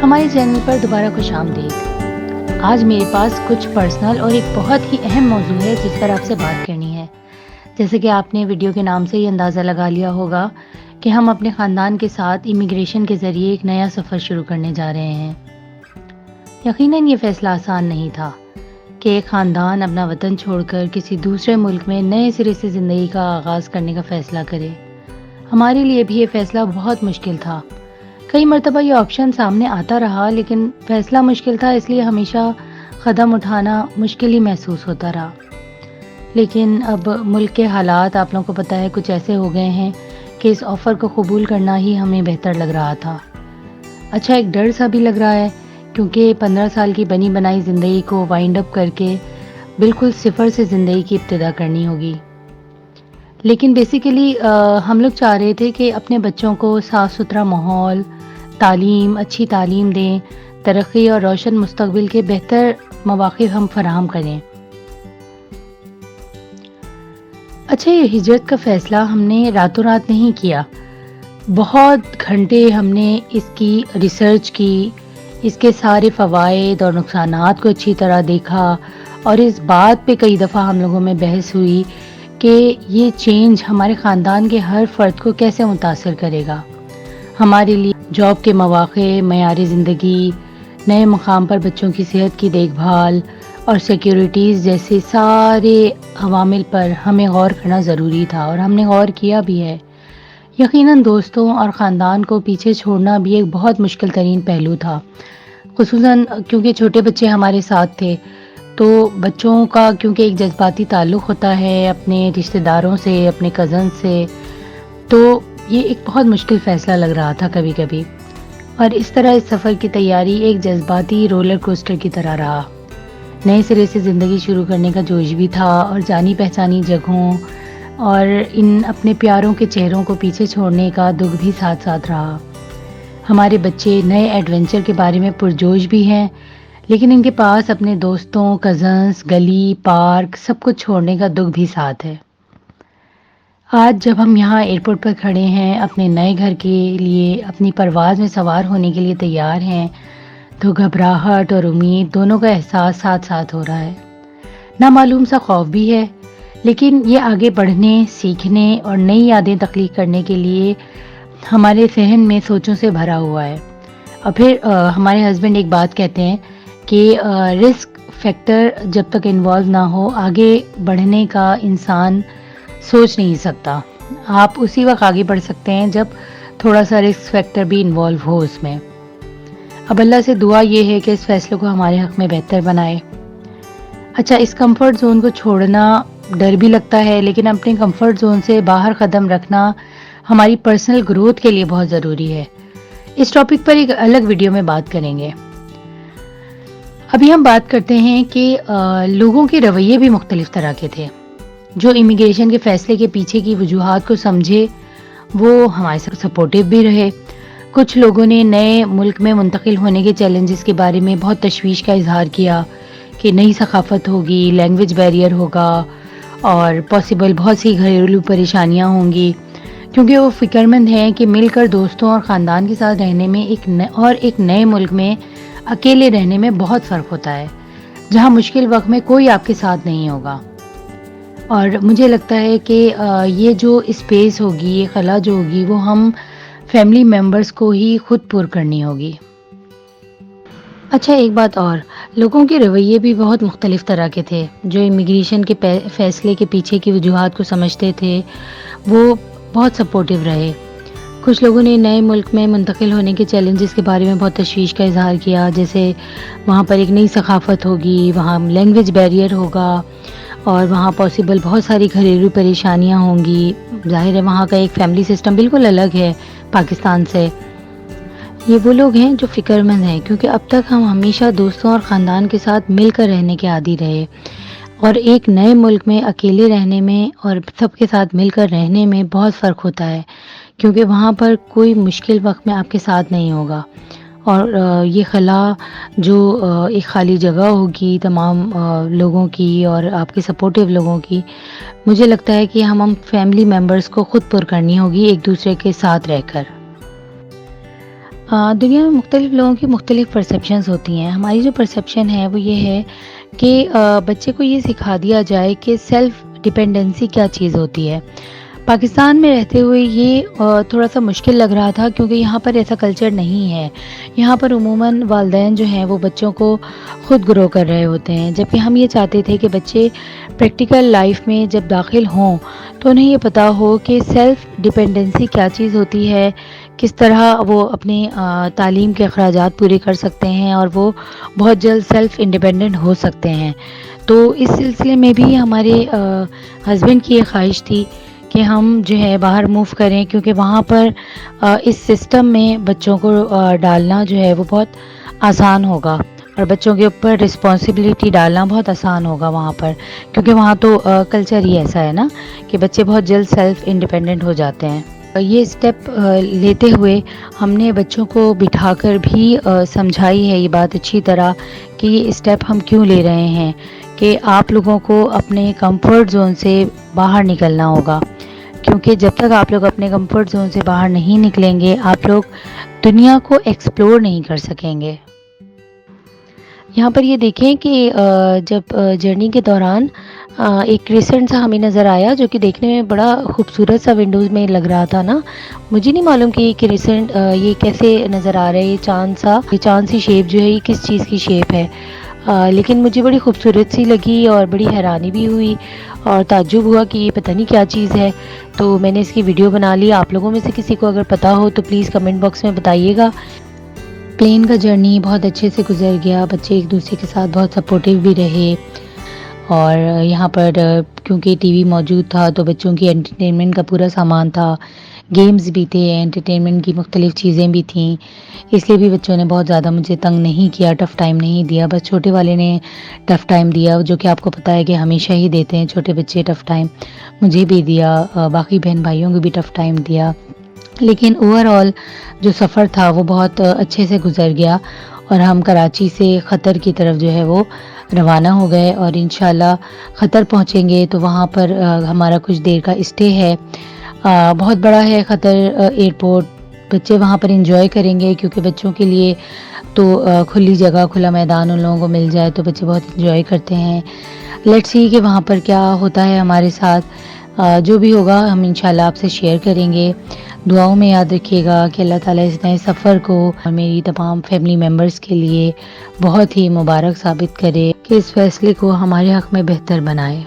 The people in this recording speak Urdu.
ہمارے چینل پر دوبارہ خوش آمدید۔ آج میرے پاس کچھ پرسنل اور ایک بہت ہی اہم موضوع ہے جس پر آپ سے بات کرنی ہے۔ جیسے کہ آپ نے ویڈیو کے نام سے یہ اندازہ لگا لیا ہوگا کہ ہم اپنے خاندان کے ساتھ امیگریشن کے ذریعے ایک نیا سفر شروع کرنے جا رہے ہیں۔ یقیناً یہ فیصلہ آسان نہیں تھا کہ ایک خاندان اپنا وطن چھوڑ کر کسی دوسرے ملک میں نئے سرے سے زندگی کا آغاز کرنے کا فیصلہ کرے۔ ہمارے لیے بھی یہ فیصلہ بہت مشکل تھا۔ کئی مرتبہ یہ آپشن سامنے آتا رہا، لیکن فیصلہ مشکل تھا، اس لیے ہمیشہ قدم اٹھانا مشکل ہی محسوس ہوتا رہا۔ لیکن اب ملک کے حالات آپ لوگوں کو پتہ ہے کچھ ایسے ہو گئے ہیں کہ اس آفر کو قبول کرنا ہی ہمیں بہتر لگ رہا تھا۔ اچھا، ایک ڈر سا بھی لگ رہا ہے کیونکہ 15 سال کی بنی بنائی زندگی کو وائنڈ اپ کر کے بالکل صفر سے زندگی کی ابتدا کرنی ہوگی۔ لیکن بیسیکلی ہم لوگ چاہ رہے تھے کہ اپنے بچوں کو صاف ستھرا ماحول، تعلیم، اچھی تعلیم دیں، ترقی اور روشن مستقبل کے بہتر مواقع ہم فراہم کریں۔ اچھا، یہ ہجرت کا فیصلہ ہم نے راتوں رات نہیں کیا۔ بہت گھنٹے ہم نے اس کی ریسرچ کی، اس کے سارے فوائد اور نقصانات کو اچھی طرح دیکھا، اور اس بات پہ کئی دفعہ ہم لوگوں میں بحث ہوئی کہ یہ چینج ہمارے خاندان کے ہر فرد کو کیسے متاثر کرے گا۔ ہمارے لیے جاب کے مواقع، معیار زندگی، نئے مقام پر بچوں کی صحت کی دیکھ بھال اور سیکیورٹیز جیسے سارے عوامل پر ہمیں غور کرنا ضروری تھا، اور ہم نے غور کیا بھی ہے۔ یقیناً دوستوں اور خاندان کو پیچھے چھوڑنا بھی ایک بہت مشکل ترین پہلو تھا، خصوصاً کیونکہ چھوٹے بچے ہمارے ساتھ تھے۔ تو بچوں کا کیونکہ ایک جذباتی تعلق ہوتا ہے اپنے رشتہ داروں سے، اپنے کزن سے، تو یہ ایک بہت مشکل فیصلہ لگ رہا تھا کبھی کبھی۔ اور اس طرح اس سفر کی تیاری ایک جذباتی رولر کوسٹر کی طرح رہا۔ نئے سرے سے زندگی شروع کرنے کا جوش بھی تھا، اور جانی پہچانی جگہوں اور ان اپنے پیاروں کے چہروں کو پیچھے چھوڑنے کا دکھ بھی ساتھ ساتھ رہا۔ ہمارے بچے نئے ایڈونچر کے بارے میں پرجوش بھی ہیں، لیکن ان کے پاس اپنے دوستوں، کزنز، گلی، پارک سب کچھ چھوڑنے کا دکھ بھی ساتھ ہے۔ آج جب ہم یہاں ایئرپورٹ پر کھڑے ہیں، اپنے نئے گھر کے لیے اپنی پرواز میں سوار ہونے کے لیے تیار ہیں، تو گھبراہٹ اور امید دونوں کا احساس ساتھ ساتھ ہو رہا ہے۔ نامعلوم سا خوف بھی ہے، لیکن یہ آگے بڑھنے، سیکھنے اور نئی یادیں تخلیق کرنے کے لیے ہمارے ذہن میں سوچوں سے بھرا ہوا ہے۔ اور پھر ہمارے ہسبینڈ ایک بات کہتے ہیں کہ رسک فیکٹر جب تک انوالو نہ ہو، آگے بڑھنے کا انسان سوچ نہیں سکتا۔ آپ اسی وقت آگے بڑھ سکتے ہیں جب تھوڑا سا رسک فیکٹر بھی انوالو ہو اس میں۔ اب اللہ سے دعا یہ ہے کہ اس فیصلے کو ہمارے حق میں بہتر بنائے۔ اچھا، اس کمفرٹ زون کو چھوڑنا ڈر بھی لگتا ہے، لیکن اپنے کمفرٹ زون سے باہر قدم رکھنا ہماری پرسنل گروتھ کے لیے بہت ضروری ہے۔ اس ٹاپک پر ایک الگ ویڈیو میں بات کریں گے۔ ابھی ہم بات کرتے ہیں کہ لوگوں کے رویے بھی مختلف طرح کے تھے۔ جو امیگریشن کے فیصلے کے پیچھے کی وجوہات کو سمجھے وہ ہمارے ساتھ سپورٹیو بھی رہے۔ کچھ لوگوں نے نئے ملک میں منتقل ہونے کے چیلنجز کے بارے میں بہت تشویش کا اظہار کیا کہ نئی ثقافت ہوگی، لینگویج بیریئر ہوگا، اور پاسبل بہت سی گھریلو پریشانیاں ہوں گی، کیونکہ وہ فکر مند ہیں کہ مل کر دوستوں اور خاندان کے ساتھ رہنے میں ایک نئے ملک میں اکیلے رہنے میں بہت فرق ہوتا ہے، جہاں مشکل وقت میں کوئی آپ کے ساتھ نہیں ہوگا۔ اور مجھے لگتا ہے کہ یہ جو اسپیس ہوگی، یہ خلا جو ہوگی، وہ ہم فیملی ممبرز کو ہی خود پر کرنی ہوگی۔ اچھا، ایک بات اور، لوگوں کے رویے بھی بہت مختلف طرح کے تھے۔ جو امیگریشن کے فیصلے کے پیچھے کی وجوہات کو سمجھتے تھے وہ بہت سپورٹیو رہے۔ کچھ لوگوں نے نئے ملک میں منتقل ہونے کے چیلنجز کے بارے میں بہت تشویش کا اظہار کیا، جیسے وہاں پر ایک نئی ثقافت ہوگی، وہاں لینگویج بیریئر ہوگا، اور وہاں پاسبل بہت ساری گھریلو پریشانیاں ہوں گی۔ ظاہر ہے وہاں کا ایک فیملی سسٹم بالکل الگ ہے پاکستان سے۔ یہ وہ لوگ ہیں جو فکر مند ہیں، کیونکہ اب تک ہم ہمیشہ دوستوں اور خاندان کے ساتھ مل کر رہنے کے عادی رہے، اور ایک نئے ملک میں اکیلے رہنے میں اور سب کے ساتھ مل کر رہنے میں بہت فرق ہوتا ہے، کیونکہ وہاں پر کوئی مشکل وقت میں آپ کے ساتھ نہیں ہوگا۔ اور یہ خلا جو ایک خالی جگہ ہوگی تمام لوگوں کی اور آپ کے سپورٹیو لوگوں کی، مجھے لگتا ہے کہ ہم فیملی ممبرز کو خود پر کرنی ہوگی ایک دوسرے کے ساتھ رہ کر۔ دنیا میں مختلف لوگوں کی مختلف پرسیپشنز ہوتی ہیں. ہماری جو پرسیپشن ہے وہ یہ ہے کہ بچے کو یہ سکھا دیا جائے کہ سیلف ڈیپینڈنسی کیا چیز ہوتی ہے. پاکستان میں رہتے ہوئے یہ تھوڑا سا مشکل لگ رہا تھا کیونکہ یہاں پر ایسا کلچر نہیں ہے. یہاں پر عموماً والدین جو ہیں وہ بچوں کو خود گرو کر رہے ہوتے ہیں، جبکہ ہم یہ چاہتے تھے کہ بچے پریکٹیکل لائف میں جب داخل ہوں تو انہیں یہ پتہ ہو کہ سیلف ڈیپینڈنسی کیا چیز ہوتی ہے، کس طرح وہ اپنی تعلیم کے اخراجات پورے کر سکتے ہیں اور وہ بہت جلد سیلف انڈیپینڈنٹ ہو سکتے ہیں. تو اس سلسلے میں بھی ہمارے ہسبینڈ کی یہ خواہش تھی کہ ہم جو ہے باہر موو کریں، کیونکہ وہاں پر اس سسٹم میں بچوں کو ڈالنا جو ہے وہ بہت آسان ہوگا اور بچوں کے اوپر رسپانسبلٹی ڈالنا بہت آسان ہوگا وہاں پر، کیونکہ وہاں تو کلچر ہی ایسا ہے نا کہ بچے بہت جلد سیلف انڈیپینڈنٹ ہو جاتے ہیں. یہ اسٹیپ لیتے ہوئے ہم نے بچوں کو بٹھا کر بھی سمجھائی ہے یہ بات اچھی طرح کہ یہ اسٹیپ ہم کیوں لے رہے ہیں، کہ آپ لوگوں کو اپنے کمفرٹ زون سے باہر نکلنا ہوگا، کیونکہ جب تک آپ لوگ اپنے کمفرٹ زون سے باہر نہیں نکلیں گے آپ لوگ دنیا کو ایکسپلور نہیں کر سکیں گے. یہاں پر یہ دیکھیں کہ جب جرنی کے دوران ایک ریسنٹ سا ہمیں نظر آیا جو کہ دیکھنے میں بڑا خوبصورت سا ونڈوز میں لگ رہا تھا نا. مجھے نہیں معلوم کہ ریسنٹ یہ کیسے نظر آ رہا ہے، یہ چاند سی شیپ جو ہے یہ کس چیز کی شیپ ہے، لیکن مجھے بڑی خوبصورت سی لگی اور بڑی حیرانی بھی ہوئی اور تعجب ہوا کہ یہ پتہ نہیں کیا چیز ہے. تو میں نے اس کی ویڈیو بنا لی. آپ لوگوں میں سے کسی کو اگر پتہ ہو تو پلیز کمنٹ باکس میں بتائیے گا. پلین کا جرنی بہت اچھے سے گزر گیا، بچے ایک دوسرے کے ساتھ بہت سپورٹیو بھی رہے، اور یہاں پر کیونکہ ٹی وی موجود تھا تو بچوں کی انٹرٹینمنٹ کا پورا سامان تھا، گیمز بھی تھے، انٹرٹینمنٹ کی مختلف چیزیں بھی تھیں، اس لیے بھی بچوں نے بہت زیادہ مجھے تنگ نہیں کیا، ٹف ٹائم نہیں دیا. بس چھوٹے والے نے ٹف ٹائم دیا، جو کہ آپ کو پتہ ہے کہ ہمیشہ ہی دیتے ہیں چھوٹے بچے ٹف ٹائم. مجھے بھی دیا، باقی بہن بھائیوں کو بھی ٹف ٹائم دیا، لیکن اوور آل جو سفر تھا وہ بہت اچھے سے گزر گیا اور ہم کراچی سے قطر کی طرف جو ہے وہ روانہ ہو گئے، اور انشاءاللہ قطر پہنچیں گے تو وہاں پر ہمارا کچھ دیر کا اسٹے ہے. بہت بڑا ہے قطر ایئرپورٹ، بچے وہاں پر انجوائے کریں گے کیونکہ بچوں کے لیے تو کھلی جگہ کھلا میدان ان لوگوں کو مل جائے تو بچے بہت انجوائے کرتے ہیں. لیٹس سی کہ وہاں پر کیا ہوتا ہے ہمارے ساتھ. جو بھی ہوگا ہم انشاءاللہ آپ سے شیئر کریں گے. دعاؤں میں یاد رکھیے گا کہ اللہ تعالیٰ اس نئے سفر کو اور میری تمام فیملی ممبرز کے لیے بہت ہی مبارک ثابت کرے، کہ اس فیصلے کو ہمارے حق میں بہتر بنائے.